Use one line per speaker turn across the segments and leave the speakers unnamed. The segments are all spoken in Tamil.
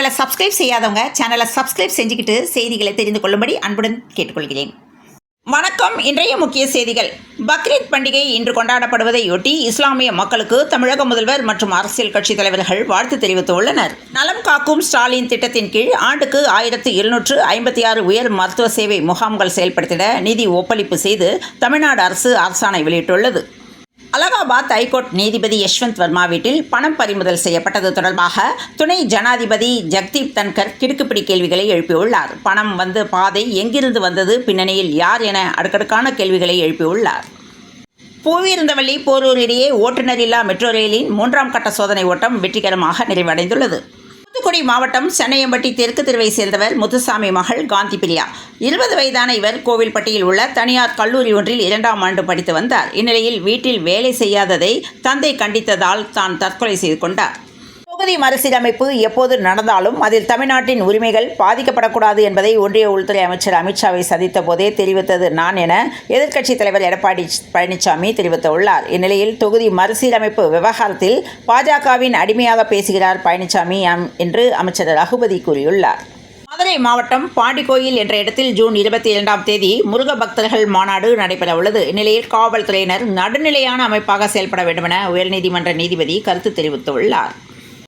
சேனலை சப்ஸ்கிரைப் செய்யாதவங்க சேனலை சப்ஸ்கிரைப் செஞ்சுக்கிட்டு செய்திகளை தெரிந்து கொள்ளும்படி அன்புடன் கேட்டுக்கொள்கிறேன். வணக்கம். இன்றைய முக்கிய செய்திகள். பக்ரீத் பண்டிகை இன்று கொண்டாடப்படுவதையொட்டி இஸ்லாமிய மக்களுக்கு தமிழக முதல்வர் மற்றும் அரசியல் கட்சித் தலைவர்கள் வாழ்த்து தெரிவித்துள்ளனர். நலம் காக்கும் ஸ்டாலின் திட்டத்தின் கீழ் ஆண்டுக்கு 1756 உயர் மருத்துவ சேவை முகாம்கள் செயல்படுத்திட நிதி ஒப்பளிப்பு செய்து தமிழ்நாடு அரசு அரசாணை வெளியிட்டுள்ளது. அலகாபாத் ஐகோர்ட் நீதிபதி யஷ்வந்த் வர்மா வீட்டில் பணம் பறிமுதல் செய்யப்பட்டது தொடர்பாக துணை ஜனாதிபதி ஜக்தீப் தன்கர் கிடுக்குப்பிடி கேள்விகளை எழுப்பியுள்ளார். பணம் வந்த பாதை எங்கிருந்து வந்தது, பின்னணியில் யார் என அடுக்கடுக்கான கேள்விகளை எழுப்பியுள்ளார். பூவிருந்தவள்ளி போரூர் இடையே ஓட்டுநர் இல்லா மெட்ரோ ரயிலின் 3ஆம் கட்ட சோதனை ஓட்டம் வெற்றிகரமாக நிறைவடைந்துள்ளது. தூத்துக்குடி மாவட்டம் சென்னையம்பட்டி தெற்கு தெருவை சேர்ந்தவர் முத்துசாமி மகள் காந்தி பிரியா. 20 வயதான இவர் கோவில்பட்டியில் உள்ள தனியார் கல்லூரி ஒன்றில் 2ஆம் ஆண்டு படித்து வந்தார். இந்நிலையில் வீட்டில் வேலை செய்யாததை தந்தை கண்டித்ததால் தான் தற்கொலை செய்து கொண்டார். தொகுதி மறுசீரமைப்பு எப்போது நடந்தாலும் அதில் தமிழ்நாட்டின் உரிமைகள் பாதிக்கப்படக்கூடாது என்பதை ஒன்றிய உள்துறை அமைச்சர் அமித்ஷாவை சந்தித்த போதே தெரிவித்தது நான் என எதிர்க்கட்சித் தலைவர் எடப்பாடி பழனிசாமி தெரிவித்துள்ளார். இந்நிலையில் தொகுதி மறுசீரமைப்பு விவகாரத்தில் பாஜகவின் அடிமையாக பேசுகிறார் பழனிசாமி என்று அமைச்சர் ரகுபதி கூறியுள்ளார். மதுரை மாவட்டம் பாண்டிக்கோயில் என்ற இடத்தில் ஜூன் 22ஆம் தேதி முருக பக்தர்கள் மாநாடு நடைபெற உள்ளது. இந்நிலையில் காவல்துறையினர் நடுநிலையான அமைப்பாக செயல்பட வேண்டுமென உயர்நீதிமன்ற நீதிபதி கருத்து தெரிவித்துள்ளார்.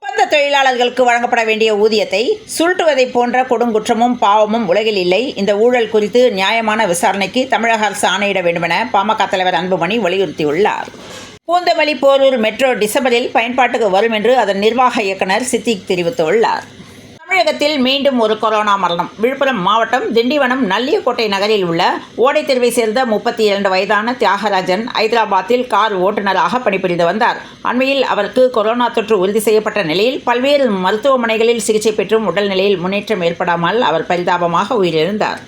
ஒப்பந்த தொழிலாளர்களுக்கு வழங்கப்பட வேண்டிய ஊதியத்தை சுருட்டுவதை போன்ற கொடுங்குற்றமும் பாவமும் உலகில் இல்லை. இந்த ஊழல் குறித்து நியாயமான விசாரணைக்கு தமிழக அரசு ஆணையிட வேண்டுமென பாமக தலைவர் அன்புமணி வலியுறுத்தியுள்ளார். பூந்தமல்லி போரூர் மெட்ரோ டிசம்பரில் பயன்பாட்டுக்கு வரும் என்று அதன் நிர்வாக இயக்குநர் சித்திக் தெரிவித்துள்ளார். தமிழகத்தில் மீண்டும் ஒரு கொரோனா மரணம். விழுப்புரம் மாவட்டம் திண்டிவனம் நல்லியக்கோட்டை நகரில் உள்ள ஓடை தெருவை சேர்ந்த 32 வயதான தியாகராஜன் ஐதராபாத்தில் கார் ஓட்டுநராக பணிபுரிந்து வந்தார். அண்மையில் அவருக்கு கொரோனா தொற்று உறுதி செய்யப்பட்ட நிலையில் பல்வேறு மருத்துவமனைகளில் சிகிச்சை பெற்றும் உடல்நிலையில் முன்னேற்றம் ஏற்படாமல் அவர் பரிதாபமாக உயிரிழந்தார்.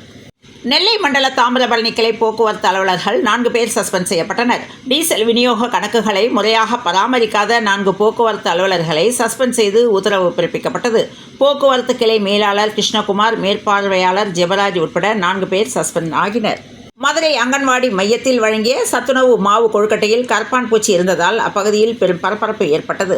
நெல்லை மண்டல தாமிரபரணி கிளை போக்குவரத்து அலுவலர்கள் 4 பேர் சஸ்பெண்ட் செய்யப்பட்டனர். டீசல் விநியோக கணக்குகளை முறையாக பராமரிக்காத 4 போக்குவரத்து அலுவலர்களை சஸ்பெண்ட் செய்து உத்தரவு பிறப்பிக்கப்பட்டது. போக்குவரத்து கிளை மேலாளர் கிருஷ்ணகுமார், மேற்பார்வையாளர் ஜெபராஜ் உட்பட 4 பேர் சஸ்பெண்ட் ஆகினர். மதுரை அங்கன்வாடி மையத்தில் வழங்கிய சத்துணவு மாவு கொழுக்கட்டையில் கரப்பான் பூச்சி இருந்ததால் அப்பகுதியில் பெரும் பரபரப்பு ஏற்பட்டது.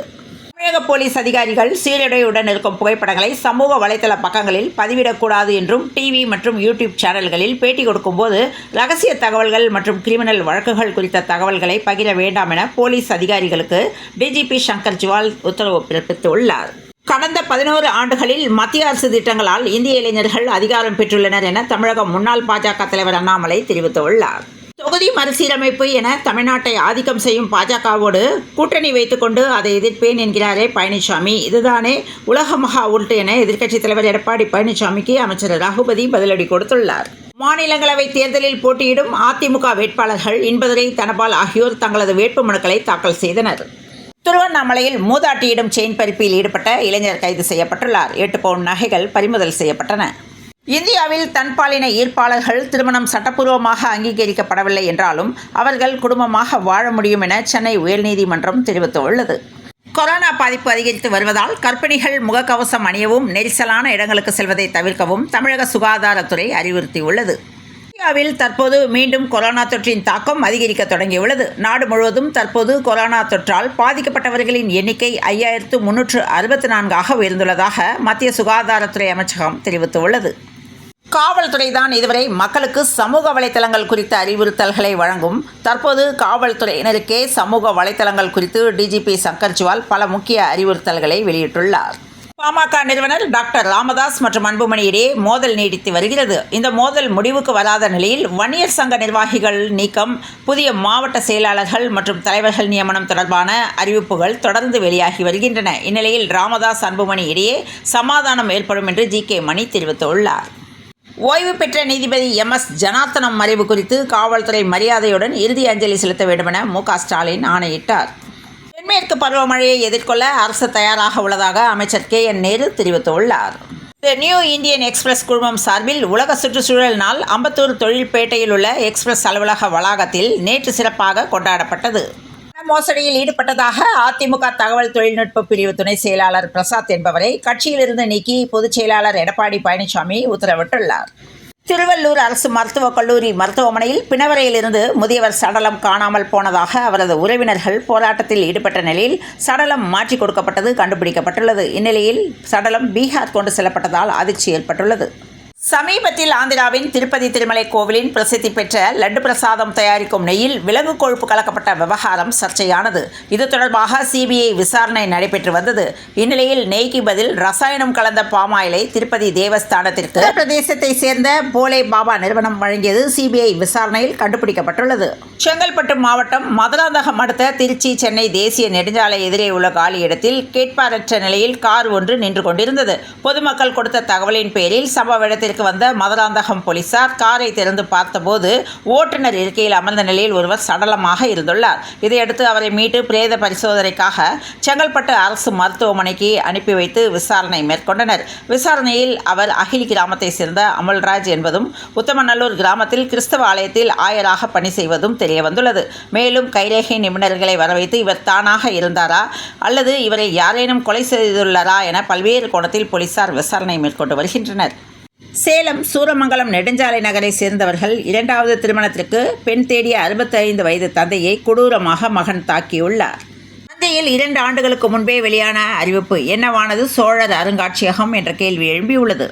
தமிழக போலீஸ் அதிகாரிகள் சீருடையுடன் இருக்கும் புகைப்படங்களை சமூக வலைதள பக்கங்களில் பதிவிடக்கூடாது என்றும் டிவி மற்றும் யூடியூப் சேனல்களில் பேட்டி கொடுக்கும்போது ரகசிய தகவல்கள் மற்றும் கிரிமினல் வழக்குகள் குறித்த தகவல்களை பகிர வேண்டாம் என போலீஸ் அதிகாரிகளுக்கு டிஜிபி சங்கர் ஜிவால் உத்தரவு பிறப்பித்துள்ளார். கடந்த 11 ஆண்டுகளில் மத்திய அரசு திட்டங்களால் இந்திய இளைஞர்கள் அதிகாரம் பெற்றுள்ளனர் என தமிழக முன்னாள் பாஜக தலைவர் அண்ணாமலை தெரிவித்துள்ளார். தொகுதி மறுசீரமைப்பு என தமிழ்நாட்டை ஆதிக்கம் செய்யும் பாஜகவோடு கூட்டணி வைத்துக்கொண்டு அதை எதிர்ப்பேன் என்கிறாரே பழனிசாமி. இதுதானே உலக மகா உருட்டு என எதிர்க்கட்சித் தலைவர் எடப்பாடி பழனிசாமிக்கு அமைச்சர் ரகுபதி பதிலடி கொடுத்துள்ளார். மாநிலங்களவை தேர்தலில் போட்டியிடும் அதிமுக வேட்பாளர்கள் இன்பதுரை, தனபால் ஆகியோர் தங்களது வேட்புமனுக்களை தாக்கல் செய்தனர். திருவண்ணாமலையில் மூதாட்டியிடம் செயின் பறிப்பில் ஈடுபட்ட இளைஞர் கைது செய்யப்பட்டுள்ளார். 8 பவுன் நகைகள் பறிமுதல் செய்யப்பட்டன. இந்தியாவில் தன்பாலின ஈர்ப்பாளர்கள் திருமணம் சட்டப்பூர்வமாக அங்கீகரிக்கப்படவில்லை என்றாலும் அவர்கள் குடும்பமாக வாழ முடியும் என சென்னை உயர்நீதிமன்றம் தெரிவித்துள்ளது. கொரோனா பாதிப்பு அதிகரித்து வருவதால் கர்ப்பிணிகள் முகக்கவசம் அணியவும் நெரிசலான இடங்களுக்கு செல்வதை தவிர்க்கவும் தமிழக சுகாதாரத்துறை அறிவுறுத்தியுள்ளது. இந்தியாவில் தற்போது மீண்டும் கொரோனா தொற்றின் தாக்கம் அதிகரிக்க தொடங்கியுள்ளது. நாடு முழுவதும் தற்போது கொரோனா தொற்றால் பாதிக்கப்பட்டவர்களின் எண்ணிக்கை 5364ஆக உயர்ந்துள்ளதாக மத்திய சுகாதாரத்துறை அமைச்சகம் தெரிவித்துள்ளது. காவல்துறைதான் இதுவரை மக்களுக்கு சமூக வலைத்தளங்கள் குறித்த அறிவுறுத்தல்களை வழங்கும். தற்போது காவல்துறையினருக்கே சமூக வலைத்தளங்கள் குறித்து டிஜிபி சங்கர் ஜிவால் பல முக்கிய அறிவுறுத்தல்களை வெளியிட்டுள்ளார். பாமக நிறுவனர் டாக்டர் ராமதாஸ் மற்றும் அன்புமணி இடையே மோதல் நீடித்து வருகிறது. இந்த மோதல் முடிவுக்கு வராத நிலையில் வன்னியர் சங்க நிர்வாகிகள் நீக்கம், புதிய மாவட்ட செயலாளர்கள் மற்றும் தலைவர்கள் நியமனம் தொடர்பான அறிவிப்புகள் தொடர்ந்து வெளியாகி வருகின்றன. இந்நிலையில் ராமதாஸ் அன்புமணி இடையே சமாதானம் ஏற்படும் என்று ஜி.கே. மணி தெரிவித்துள்ளார். ஓய்வு பெற்ற நீதிபதி MS ஜனார்த்தனம் மறைவு குறித்து காவல்துறை மரியாதையுடன் இறுதி அஞ்சலி செலுத்த வேண்டுமென மு.க. ஸ்டாலின் ஆணையிட்டார். தென்மேற்கு பருவமழையை எதிர்கொள்ள அரசு தயாராக உள்ளதாக அமைச்சர் K.N. நேரு தெரிவித்துள்ளார். நியூ இந்தியன் எக்ஸ்பிரஸ் குழுமம் சார்பில் உலக சுற்றுச்சூழல் நாள் அம்பத்தூர் தொழில்பேட்டையில் உள்ள எக்ஸ்பிரஸ் அலுவலக வளாகத்தில் நேற்று சிறப்பாக கொண்டாடப்பட்டது. மோசடியில் ஈடுபட்டதாக அதிமுக தகவல் தொழில்நுட்ப பிரிவு துணை செயலாளர் பிரசாத் என்பவரை கட்சியிலிருந்து நீக்கி பொதுச் செயலாளர் எடப்பாடி பழனிசாமி உத்தரவிட்டுள்ளார். திருவள்ளூர் அரசு மருத்துவக் கல்லூரி மருத்துவமனையில் பிணவரையிலிருந்து முதியவர் சடலம் காணாமல் போனதாக அவரது உறவினர்கள் போராட்டத்தில் ஈடுபட்ட நிலையில் சடலம் மாற்றிக் கொடுக்கப்பட்டது கண்டுபிடிக்கப்பட்டுள்ளது. இந்நிலையில் சடலம் பீகார் கொண்டு செல்லப்பட்டதால் அதிர்ச்சி ஏற்பட்டுள்ளது. சமீபத்தில் ஆந்திராவின் திருப்பதி திருமலை கோவிலின் பிரசித்தி பெற்ற லட்டு பிரசாதம் தயாரிக்கும் நெய்யில் விலங்கு கொழுப்பு கலக்கப்பட்ட விவகாரம் சர்ச்சையானது. இது தொடர்பாக சிபிஐ விசாரணை நடைபெற்று வந்தது. இந்நிலையில் நெய்க்கு பதில் ரசாயனம் கலந்த பாமாயிலை திருப்பதி தேவஸ்தானத்திற்கு பிரதேசத்தை சேர்ந்த போலே பாபா நிறுவனம் வழங்கியது சிபிஐ விசாரணையில் கண்டுபிடிக்கப்பட்டுள்ளது. செங்கல்பட்டு மாவட்டம் மதுராந்தகம் அடுத்த திருச்சி சென்னை தேசிய நெடுஞ்சாலை எதிரே உள்ள காலி இடத்தில் கேட்பாரற்ற நிலையில் கார் ஒன்று நின்று கொண்டிருந்தது. பொதுமக்கள் கொடுத்த தகவலின் பேரில் சம்பவ இடத்தில் வந்த மதுராந்தகம் போலீசார் காரை திறந்து பார்த்தபோது ஓட்டுநர் இருக்கையில் அமர்ந்த நிலையில் ஒருவர் சடலமாக இருந்துள்ளார். இதையடுத்து அவரை மீட்டு பிரேத பரிசோதனைக்காக செங்கல்பட்டு அரசு மருத்துவமனைக்கு அனுப்பி வைத்து விசாரணை மேற்கொண்டனர். விசாரணையில் அவர் அகிலி கிராமத்தை சேர்ந்த அமல்ராஜ் என்பதும் உத்தமநல்லூர் கிராமத்தில் கிறிஸ்தவ ஆலயத்தில் ஆயராக பணி செய்வதும் தெரியவந்துள்ளது. மேலும் கைரேகை நிபுணர்களை வரவைத்து இவர் தானாக இருந்தாரா அல்லது இவரை யாரேனும் கொலை செய்துள்ளாரா என பல்வேறு கோணத்தில் போலீசார் விசாரணை மேற்கொண்டு வருகின்றனர். சேலம் சூரமங்கலம் நெடுஞ்சாலை நகரை சேர்ந்தவர்கள் இரண்டாவது திருமணத்திற்கு பெண் தேடிய 65 வயது தந்தையை கொடூரமாக மகன் தாக்கியுள்ளார். தந்தையில் 2 ஆண்டுகளுக்கு முன்பே வெளியான அறிவிப்பு என்னவானது? சோழர் அருங்காட்சியகம் என்ற கேள்வி எழும்பியுள்ளது.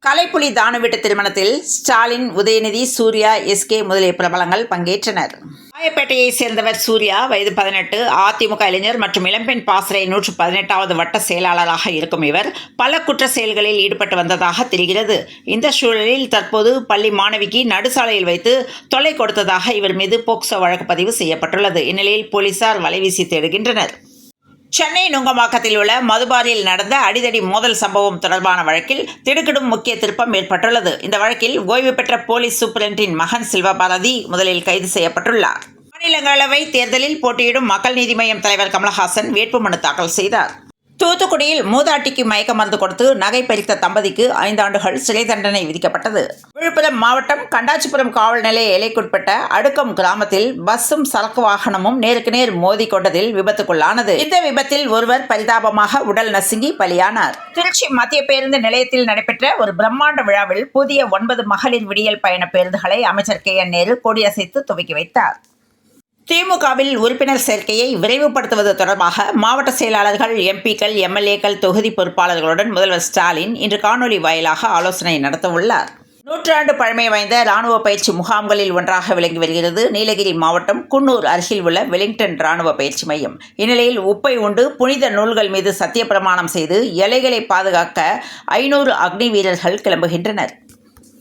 கலைப்புலி தானு வீட்டு திருமணத்தில் ஸ்டாலின், உதயநிதி, சூர்யா, எஸ்கே முதலிய பிரபலங்கள் பங்கேற்றனர். ராயப்பேட்டையை சேர்ந்தவர் சூர்யா. வயது 18. அதிமுக இளைஞர் மற்றும் இளம்பெண் பாசறை 118வது வட்ட செயலாளராக இருக்கும் இவர் பல குற்ற செயல்களில் ஈடுபட்டு வந்ததாக தெரிகிறது. இந்த சூழலில் தற்போது பள்ளி மாணவிக்கு நடுசாலையில் வைத்து தொல்லை கொடுத்ததாக இவர் மீது போக்சோ வழக்கு பதிவு செய்யப்பட்டுள்ளது. இந்நிலையில் போலீசார் வலைவீசி தேடுகின்றனர். சென்னை நுங்கம்பாக்கத்தில் உள்ள மதுபாரில் நடந்த அடிதடி மோதல் சம்பவம் தொடர்பான வழக்கில் திடுக்கிடும் முக்கிய திருப்பம் ஏற்பட்டுள்ளது. இந்த வழக்கில் ஓய்வு பெற்ற போலீஸ் சூப்பரண்டின் மகன் சில்வபாரதி முதலில் கைது செய்யப்பட்டுள்ளார். மாநிலங்களவை தேர்தலில் போட்டியிடும் மக்கள் நீதி மய்யம் தலைவர் கமலஹாசன் வேட்புமனு தாக்கல் செய்தார். தூத்துக்குடியில் மூதாட்டிக்கு மயக்க மருந்து கொடுத்து நகை பறித்த தம்பதிக்கு 5 ஆண்டுகள் சிறை தண்டனை விதிக்கப்பட்டது. விழுப்புரம் மாவட்டம் கண்டாச்சிபுரம் காவல் நிலைய எல்லைக்குட்பட்ட அடுக்கம் கிராமத்தில் பஸ்ஸும் சரக்கு வாகனமும் நேருக்கு நேர் மோதி கொண்டதில் விபத்துக்குள்ளானது. இந்த விபத்தில் ஒருவர் பரிதாபமாக உடல் நசுங்கி பலியானார். திருச்சி மத்திய பேருந்து நிலையத்தில் நடைபெற்ற ஒரு பிரம்மாண்ட விழாவில் புதிய 9 மகளிர் விடியல் பயண பேருந்துகளை அமைச்சர் KN நேரு கொடியசைத்து துவக்கி வைத்தார். திமுகவில் உறுப்பினர் சேர்க்கையை விரைவுபடுத்துவது தொடர்பாக மாவட்ட செயலாளர்கள், எம்பிக்கள், எம்எல்ஏக்கள், தொகுதி பொறுப்பாளர்களுடன் முதல்வர் ஸ்டாலின் இன்று காணொலி வாயிலாக ஆலோசனை நடத்தவுள்ளார். 100 ஆண்டு பழமை வாய்ந்த இராணுவ பயிற்சி முகாம்களில் ஒன்றாக விளங்கி வருகிறது நீலகிரி மாவட்டம் குன்னூர் அருகில் உள்ள வெலிங்டன் இராணுவ பயிற்சி மையம். இந்நிலையில் உப்பை உண்டு புனித நூல்கள் மீது சத்திய பிரமாணம் செய்து எல்லைகளை பாதுகாக்க 500 அக்னி வீரர்கள் கிளம்புகின்றனர்.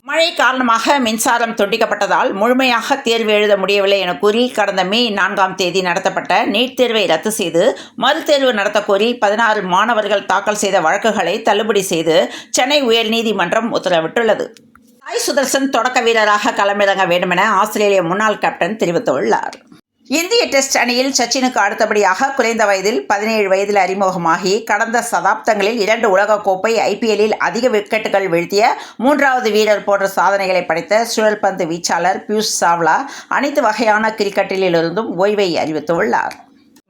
மழை காரணமாக மின்சாரம் துண்டிக்கப்பட்டதால் முழுமையாக தேர்வு எழுத முடியவில்லை என கூறி கடந்த மே 4ஆம் தேதி நடத்தப்பட்ட நீட் தேர்வை ரத்து செய்து மறுதேர்வு நடத்தக்கோரி 16 மாணவர்கள் தாக்கல் செய்த வழக்குகளை தள்ளுபடி செய்து சென்னை உயர்நீதிமன்றம் உத்தரவிட்டுள்ளது. சாய் சுதர்சன் தொடக்க வீரராக களமிறங்க வேண்டுமென ஆஸ்திரேலிய முன்னாள் கேப்டன் தெரிவித்துள்ளார். இந்திய டெஸ்ட் அணியில் சச்சினுக்கு அடுத்தபடியாக குறைந்த வயதில் 17 வயதில் அறிமுகமாகி கடந்த சதாப்தங்களில் 2 உலகக்கோப்பை, IPLலில் அதிக விக்கெட்டுகள் வீழ்த்திய 3வது வீரர் போன்ற சாதனைகளை படைத்த சுழல்பந்து வீச்சாளர் பியூஷ் சாவ்லா அனைத்து வகையான கிரிக்கெட்டிலிருந்தும் ஓய்வை அறிவித்துள்ளார்.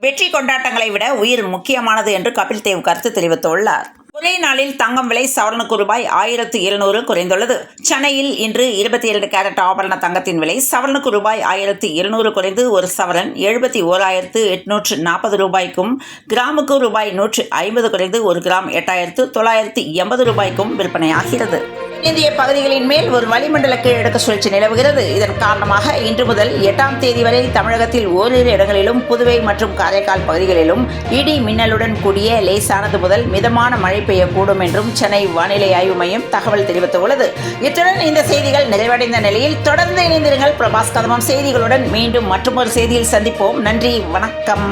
வெற்றி கொண்டாட்டங்களை விட உயிர் முக்கியமானது என்று கபில் தேவ் கருத்து தெரிவித்துள்ளார். ஒரே நாளில் தங்கம் விலை சவரனுக்கு ரூபாய் 1700 குறைந்துள்ளது. சென்னையில் இன்று 22 கேரட் ஆபரண தங்கத்தின் விலை சவரனுக்கு ரூபாய் 1700 குறைந்து ஒரு சவரன் 71,840 ரூபாய்க்கும், கிராமுக்கு ரூபாய் 150 குறைந்து ஒரு கிராம் 8,980 ரூபாய்க்கும் விற்பனையாகிறது. இந்திய பகுதிகளின் மேல் ஒரு வளிமண்டல கீழடுக்கு சுழற்சி நிலவுகிறது. இதன் காரணமாக இன்று முதல் 8ஆம் தேதி வரை தமிழகத்தில் ஓரிரு இடங்களிலும், புதுவை மற்றும் காரைக்கால் பகுதிகளிலும் இடி மின்னலுடன் கூடிய லேசானது முதல் மிதமான மழை பெய்யக்கூடும் என்றும் சென்னை வானிலை ஆய்வு மையம் தகவல் தெரிவித்துள்ளது. இத்துடன் இந்த செய்திகள் நிறைவடைந்த நிலையில் தொடர்ந்து இணைந்திருங்கள் பிரபாஸ் கதமம் செய்திகளுடன். மீண்டும் மற்றொரு செய்தியில் சந்திப்போம். நன்றி, வணக்கம்.